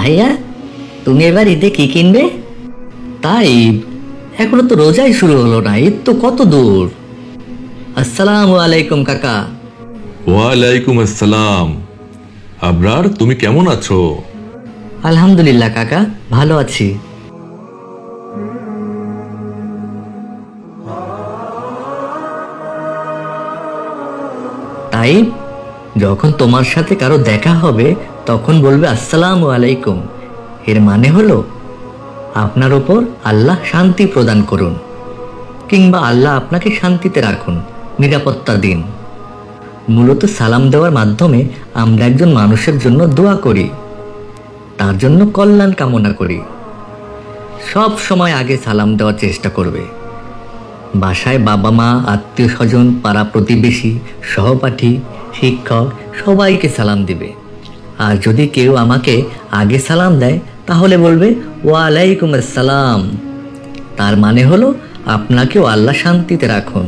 ভাইয়া, তুমি এবার ঈদে কি কিনবে? তাই এখনো তো রোজাই শুরু হলো না, ঈদ তো কত দূর। আসসালামু আলাইকুম কাকা। ওয়ালাইকুম আসসালাম। আবরার, তুমি কেমন আছো? আলহামদুলিল্লাহ কাকা, ভালো আছি। তাই যখন তোমার সাথে কারো দেখা হবে তখন বলবে আসসালামু আলাইকুম। এর মানে হলো আপনার ওপর আল্লাহ শান্তি প্রদান করুন, কিংবা আল্লাহ আপনাকে শান্তিতে রাখুন, নিরাপত্তা দিন। মূলত সালাম দেওয়ার মাধ্যমে আমরা একজন মানুষের জন্য দোয়া করি, তার জন্য কল্যাণ কামনা করি। সব সময় আগে সালাম দেওয়ার চেষ্টা করবে। বাসায় বাবা মা, আত্মীয় স্বজন, পাড়া প্রতিবেশী, সহপাঠী, শিক্ষক সবাইকে সালাম দিবে। আর যদি কেউ আমাকে আগে সালাম দেয় তাহলে বলবে ওয়ালাইকুম আসসালাম। তার মানে হলো আপনাকেও আল্লাহ শান্তিতে রাখুন।